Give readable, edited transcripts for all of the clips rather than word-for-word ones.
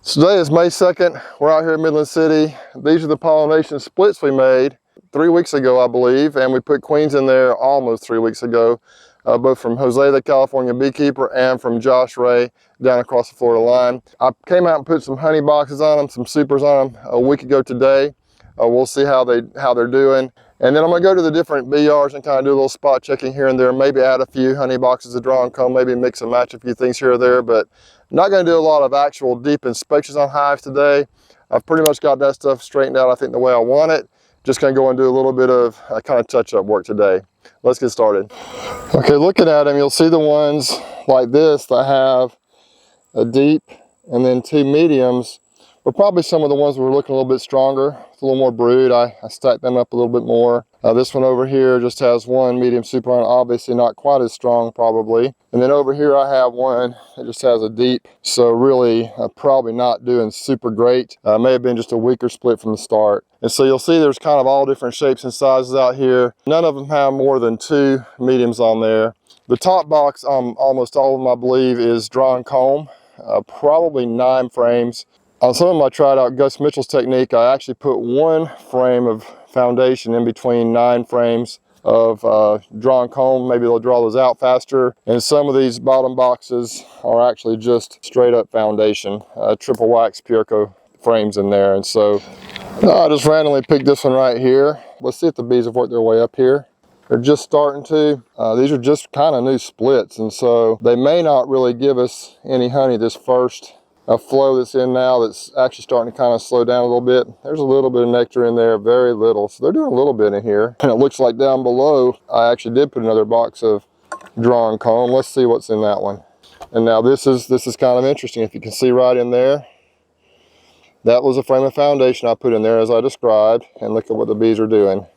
So today is May 2nd. We're out here in Midland City. These are the pollination splits we made 3 weeks ago, I believe, and we put queens in there almost 3 weeks ago, both from Jose, the California beekeeper, and from Josh Ray down across the Florida line. I came out and put some honey boxes on them, some supers on them a week ago today. We'll see how they're doing. And then I'm gonna go to the different bee yards and kind of do a little spot checking here and there, maybe add a few honey boxes of draw and comb, maybe mix and match a few things here or there, but not gonna do a lot of actual deep inspections on hives today. I've pretty much got that stuff straightened out, I think, the way I want it. Just gonna go and do a little bit of kind of touch-up work today. Let's get started. Okay, looking at them, you'll see the ones like this that have a deep and then two mediums. But probably some of the ones that were looking a little bit stronger, it's a little more brood. I stacked them up a little bit more. This one over here just has one medium super on, obviously not quite as strong probably. And then over here I have one that just has a deep, so really probably not doing super great. May have been just a weaker split from the start. And so you'll see there's kind of all different shapes and sizes out here. None of them have more than 2 mediums on there. The top box on almost all of them, I believe, is draw and comb, probably 9 frames. On some of them I tried out Gus Mitchell's technique. I actually put 1 frame of foundation in between 9 frames of draw and comb. Maybe they'll draw those out faster. And some of these bottom boxes are actually just straight up foundation, triple wax Pureco frames in there. And so I just randomly picked this one right here. Let's see if the bees have worked their way up here. They're just starting to. These are just kind of new splits, and so they may not really give us any honey this first flow that's in now. That's actually starting to kind of slow down a little bit. There's a little bit of nectar in there, very little. So they're doing a little bit in here. And it looks like down below, I actually did put another box of draw and comb. Let's see what's in that one. And now this is kind of interesting. If you can see right in there, that was a frame of foundation I put in there as I described. And look at what the bees are doing.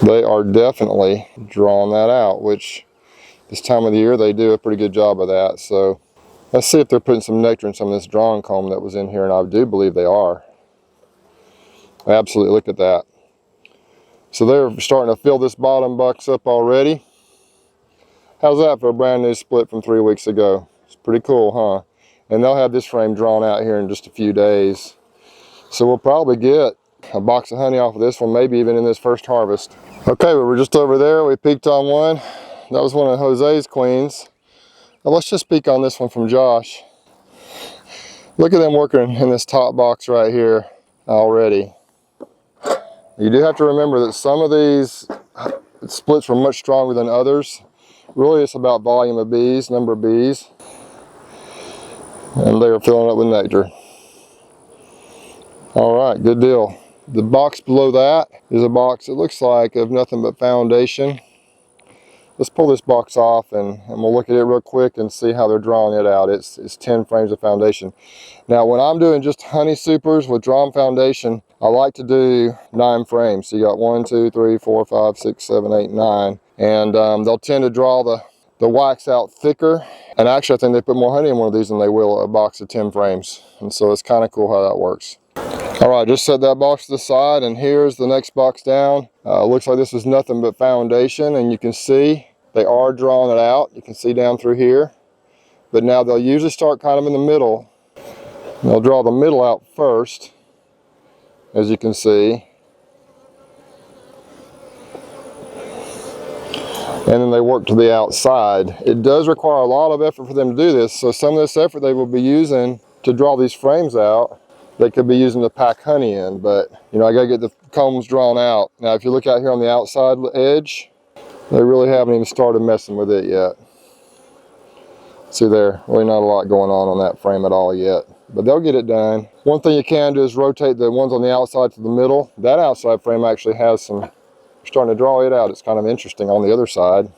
They are definitely drawing that out, which this time of the year they do a pretty good job of that. So let's see if they're putting some nectar in some of this draw and comb that was in here, and I do believe they are. Absolutely, look at that. So they're starting to fill this bottom box up already. How's that for a brand new split from 3 weeks ago? It's pretty cool, huh? And they'll have this frame drawn out here in just a few days. So we'll probably get a box of honey off of this one, maybe even in this first harvest. Okay, we were just over there. We peeked on one. That was one of Jose's queens. Now let's just peek on this one from Josh. Look at them working in this top box right here already. You do have to remember that some of these splits were much stronger than others. Really, it's about volume of bees, number of bees. And they are filling up with nectar. All right, good deal. The box below that is a box, it looks like, of nothing but foundation. Let's pull this box off and we'll look at it real quick and see how they're drawing it out. It's 10 frames of foundation. Now when I'm doing just honey supers with drawn foundation, I like to do 9 frames. So you got 1, 2, 3, 4, 5, 6, 7, 8, 9. And they'll tend to draw the wax out thicker. And actually I think they put more honey in one of these than they will a box of 10 frames. And so it's kind of cool how that works. All right, just set that box to the side, and here's the next box down. Looks like this is nothing but foundation, and you can see they are drawing it out. You can see down through here. But now they'll usually start kind of in the middle. They'll draw the middle out first, as you can see. And then they work to the outside. It does require a lot of effort for them to do this, so some of this effort they will be using to draw these frames out, they could be using to pack honey in, but you know, I gotta get the combs drawn out. Now if you look out here on the outside edge, they really haven't even started messing with it yet. See there, really not a lot going on that frame at all yet, but they'll get it done. One thing you can do is rotate the ones on the outside to the middle. That outside frame actually has some, starting to draw it out. It's kind of interesting on the other side.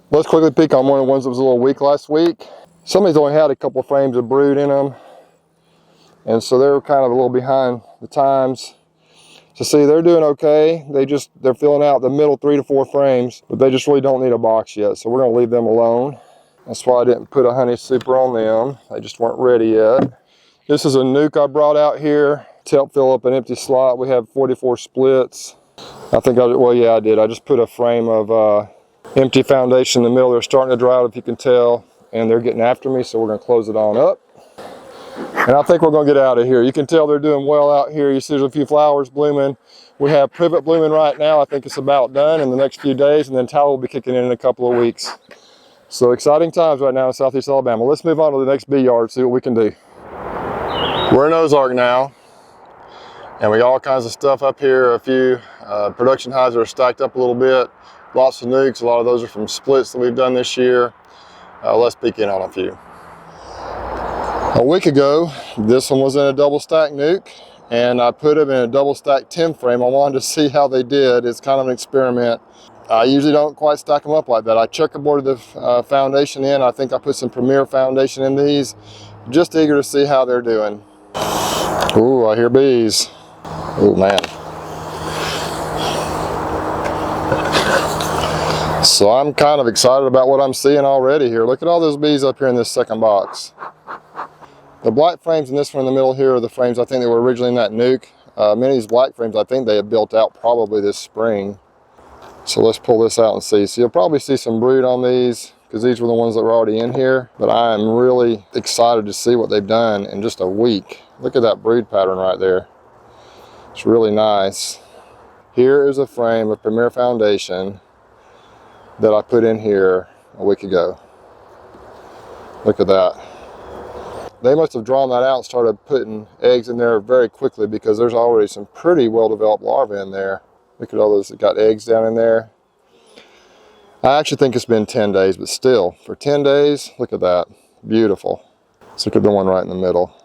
Let's quickly peek on one of the ones that was a little weak last week. Some of these only had a couple frames of brood in them. And so they're kind of a little behind the times. So see, they're doing okay. They're filling out the middle 3 to 4 frames, but they just really don't need a box yet. So we're gonna leave them alone. That's why I didn't put a honey super on them. They just weren't ready yet. This is a nuke I brought out here to help fill up an empty slot. We have 44 splits. I think I did. I just put a frame of empty foundation in the middle. They're starting to dry out, if you can tell, and they're getting after me, so we're gonna close it on up. And I think we're going to get out of here. You can tell they're doing well out here. You see there's a few flowers blooming. We have privet blooming right now. I think it's about done in the next few days, and then towel will be kicking in a couple of weeks. So exciting times right now in Southeast Alabama. Let's move on to the next bee yard, see what we can do. We're in Ozark now, and we got all kinds of stuff up here. A few production hives that are stacked up a little bit. Lots of nukes. A lot of those are from splits that we've done this year. Let's peek in on a few. A week ago, this one was in a double stack nuke, and I put them in a double stack 10 frame. I wanted to see how they did. It's kind of an experiment. I usually don't quite stack them up like that. I checkerboarded the foundation in. I think I put some Premier foundation in these. Just eager to see how they're doing. Ooh, I hear bees. Oh man. So I'm kind of excited about what I'm seeing already here. Look at all those bees up here in this second box. The black frames in this one in the middle here are the frames I think that were originally in that nuke. Many of these black frames I think they have built out probably this spring. So let's pull this out and see. So you'll probably see some brood on these because these were the ones that were already in here. But I am really excited to see what they've done in just a week. Look at that brood pattern right there. It's really nice. Here is a frame of Premier foundation that I put in here a week ago. Look at that. They must have drawn that out and started putting eggs in there very quickly because there's already some pretty well-developed larvae in there. Look at all those that got eggs down in there. I actually think it's been 10 days, but still, for 10 days, look at that. Beautiful. Let's look at the one right in the middle.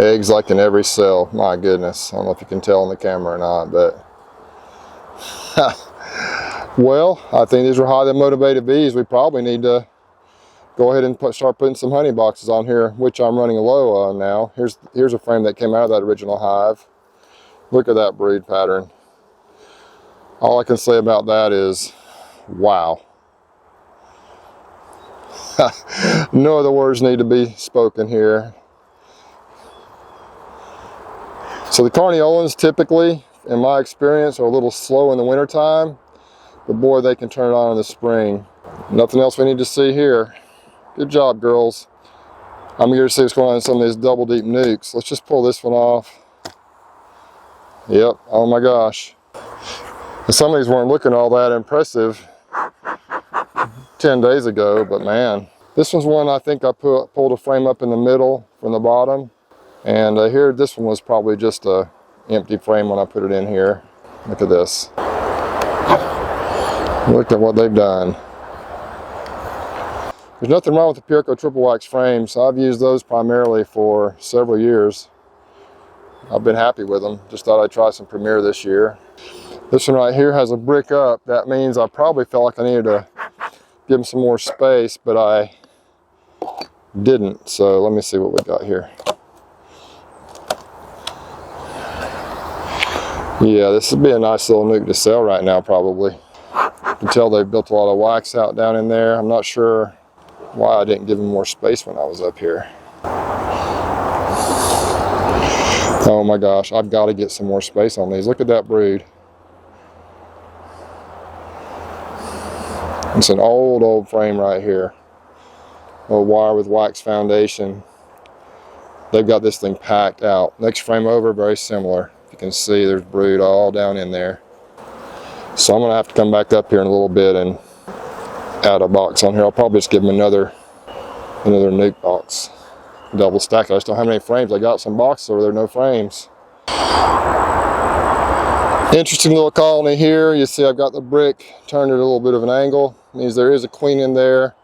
Eggs like in every cell. My goodness. I don't know if you can tell on the camera or not, but well, I think these are highly motivated bees. We probably need to go ahead and start putting some honey boxes on here, which I'm running low on now. Here's a frame that came out of that original hive. Look at that brood pattern. All I can say about that is, wow. No other words need to be spoken here. So the Carniolans typically, in my experience, are a little slow in the wintertime. But boy, they can turn it on in the spring. Nothing else we need to see here. Good job, girls. I'm eager to see what's going on in some of these double deep nukes. Let's just pull this one off. Yep, oh my gosh. And some of these weren't looking all that impressive 10 days ago, but man. This one's one I think I pulled a frame up in the middle from the bottom. And here, this one was probably just a empty frame when I put it in here. Look at this. Look at what they've done. There's nothing wrong with the Pureco triple wax frames. I've used those primarily for several years. I've been happy with them. Just thought I'd try some Premier this year. This one right here has a brick up. That means I probably felt like I needed to give them some more space, but I didn't. So let me see what we got here. Yeah, this would be a nice little nuke to sell right now probably. You can tell they've built a lot of wax out down in there. I'm not sure why I didn't give them more space when I was up here. Oh my gosh, I've got to get some more space on these. Look at that brood. It's an old frame right here. A wire with wax foundation. They've got this thing packed out. Next frame over, very similar. You can see there's brood all down in there. So I'm going to have to come back up here in a little bit and add a box on here. I'll probably just give them another nuke box. Double stack. I just don't have any frames. I got some boxes over there, no frames. Interesting little colony here. You see I've got the brick turned at a little bit of an angle. It means there is a queen in there.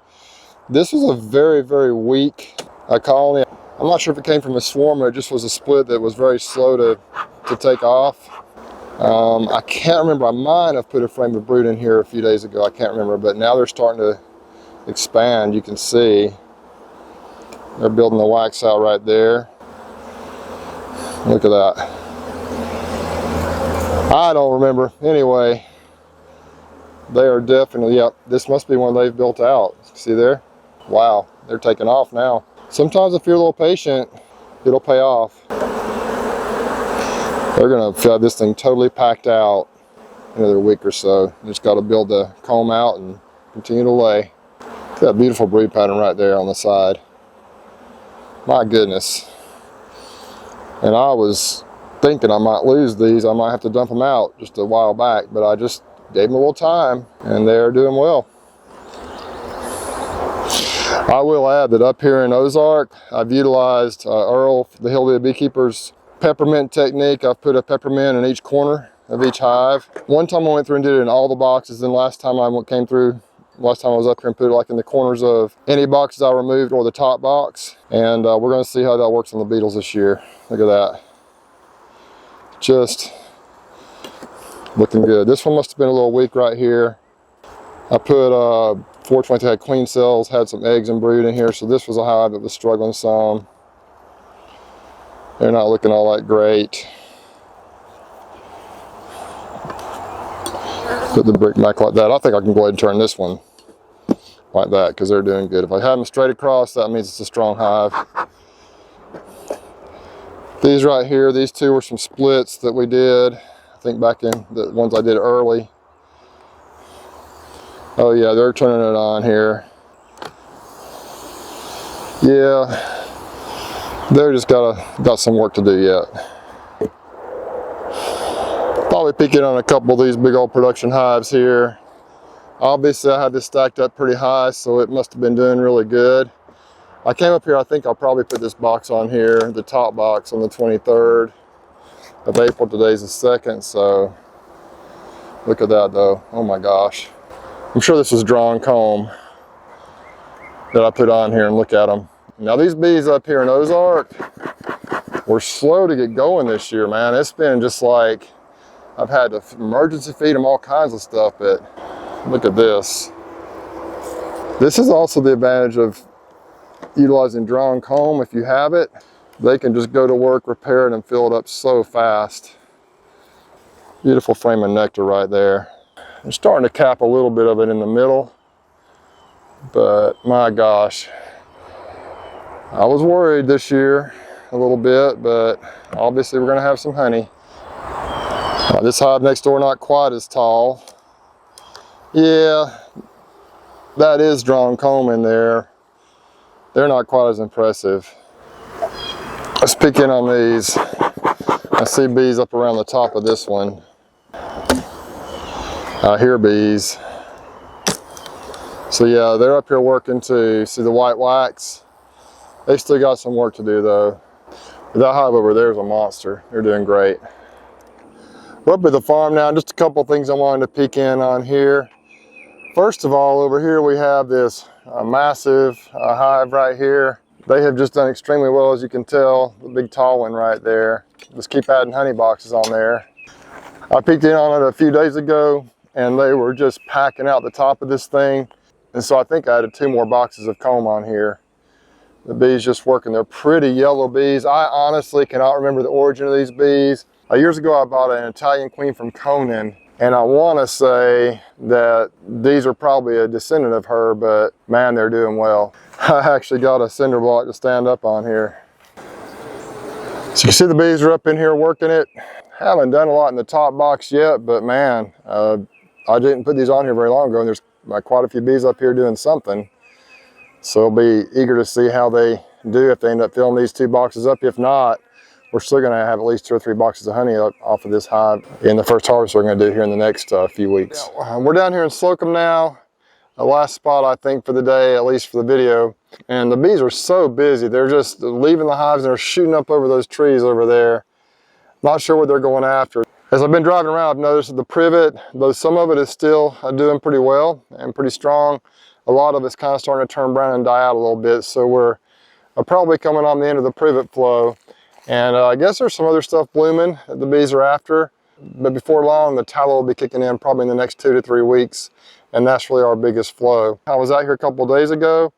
This was a very, very weak colony. I'm not sure if it came from a swarm or it just was a split that was very slow to take off. I can't remember. I might have put a frame of brood in here a few days ago. I can't remember, but now they're starting to expand. You can see they're building the wax out right there. Look at that. I don't remember. Anyway, they are definitely, yep, this must be one they've built out. See there? Wow, they're taking off now. Sometimes if you're a little patient, it'll pay off. They're going to have this thing totally packed out in another week or so. Just got to build the comb out and continue to lay. Got a beautiful brood pattern right there on the side. My goodness. And I was thinking I might lose these. I might have to dump them out just a while back, but I just gave them a little time and they're doing well. I will add that up here in Ozark, I've utilized Earl, the Hillbilly Beekeeper's peppermint technique. I've put a peppermint in each corner of each hive. One time I went through and did it in all the boxes, and last time I was up here and put it like in the corners of any boxes I removed or the top box. And we're gonna see how that works on the beetles this year. Look at that. Just looking good. This one must have been a little weak right here. I put, fortunately had queen cells, had some eggs and brood in here, so this was a hive that was struggling some. They're not looking all that great. Put the brick back like that. I think I can go ahead and turn this one like that because they're doing good. If I have them straight across, that means it's a strong hive. These right here, these two were some splits that we did, I think back in the ones I did early. Oh yeah, they're turning it on here. Yeah, they're just got some work to do yet. Probably peeking on a couple of these big old production hives here. Obviously I had this stacked up pretty high, so it must have been doing really good. I came up here, I think I'll probably put this box on here, the top box, on the 23rd of April. Today's the 2nd, so look at that though. Oh my gosh. I'm sure this was drawn comb that I put on here, and look at them. Now these bees up here in Ozark were slow to get going this year, man. It's been just like, I've had to emergency feed them all kinds of stuff, but look at this. This is also the advantage of utilizing drawn comb. If you have it, they can just go to work, repair it, and fill it up so fast. Beautiful frame of nectar right there. I'm starting to cap a little bit of it in the middle, but my gosh, I was worried this year a little bit, but obviously we're gonna have some honey. This hive next door, not quite as tall. Yeah, that is drawn comb in there. They're not quite as impressive. Let's pick in on these. I see bees up around the top of this one. I hear bees. So yeah, they're up here working too. See the white wax? They still got some work to do though. That hive over there is a monster. They're doing great. We're up at the farm now. Just a couple things I wanted to peek in on here. First of all, over here we have this massive hive right here. They have just done extremely well, as you can tell. The big tall one right there. Just keep adding honey boxes on there. I peeked in on it a few days ago, and they were just packing out the top of this thing. And so I think I added 2 more boxes of comb on here. The bees just working. They're pretty yellow bees. I honestly cannot remember the origin of these bees. Years ago I bought an Italian queen from Conan, and I want to say that these are probably a descendant of her, but man, they're doing well. I actually got a cinder block to stand up on here. So you see the bees are up in here working it. Haven't done a lot in the top box yet, but man, I didn't put these on here very long ago, and there's quite a few bees up here doing something. So I'll be eager to see how they do if they end up filling these 2 boxes up. If not, we're still going to have at least 2 or 3 boxes of honey off of this hive in the first harvest we're going to do here in the next few weeks. We're down here in Slocum now. The last spot, I think, for the day, at least for the video. And the bees are so busy. They're just leaving the hives and they're shooting up over those trees over there. Not sure what they're going after. As I've been driving around, I've noticed that the privet, though some of it is still doing pretty well and pretty strong, a lot of it's kind of starting to turn brown and die out a little bit. So we're probably coming on the end of the privet flow. And I guess there's some other stuff blooming that the bees are after. But before long, the tallow will be kicking in probably in the next 2 to 3 weeks. And that's really our biggest flow. I was out here a couple of days ago,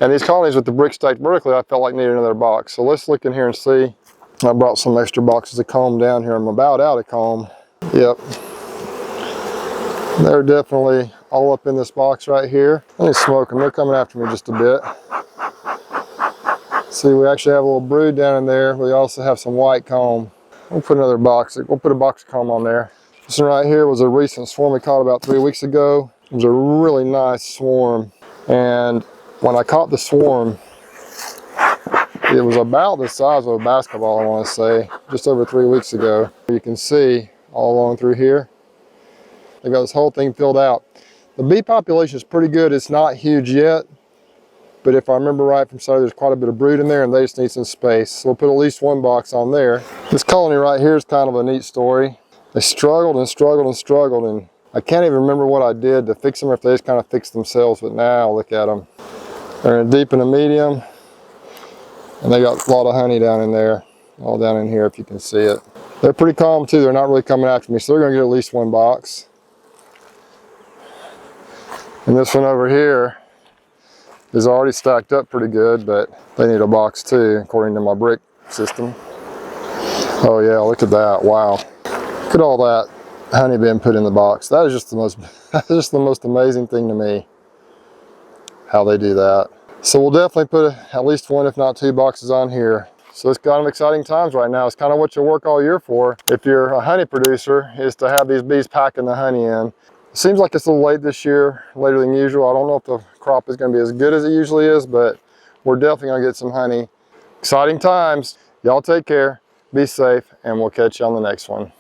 and these colonies with the brick stacked vertically, I felt like needed another box. So let's look in here and see. I brought some extra boxes of comb down here. I'm about out of comb. Yep. They're definitely all up in this box right here. Let me smoke them. They're coming after me just a bit. See, we actually have a little brood down in there. We also have some white comb. We'll put another box. We'll put a box of comb on there. This one right here was a recent swarm we caught about 3 weeks ago. It was a really nice swarm. And when I caught the swarm, it was about the size of a basketball, I want to say, just over 3 weeks ago. You can see all along through here, they got this whole thing filled out. The bee population is pretty good. It's not huge yet, but if I remember right from Saturday, there's quite a bit of brood in there and they just need some space. So we'll put at least one box on there. This colony right here is kind of a neat story. They struggled and struggled and struggled, and I can't even remember what I did to fix them, or if they just kind of fixed themselves, but now look at them. They're in a deep and a medium, and they got a lot of honey down in there, all down in here if you can see it. They're pretty calm too. They're not really coming after me, so they're gonna get at least one box. And this one over here is already stacked up pretty good, but they need a box too, according to my brick system. Oh yeah, look at that, wow. Look at all that honey being put in the box. That is just the most, that's just the most amazing thing to me, how they do that. So we'll definitely put at least one, if not two boxes on here. So it's kind of exciting times right now. It's kind of what you work all year for, if you're a honey producer, is to have these bees packing the honey in. It seems like it's a little late this year, later than usual. I don't know if the crop is going to be as good as it usually is, but we're definitely going to get some honey. Exciting times. Y'all take care, be safe, and we'll catch you on the next one.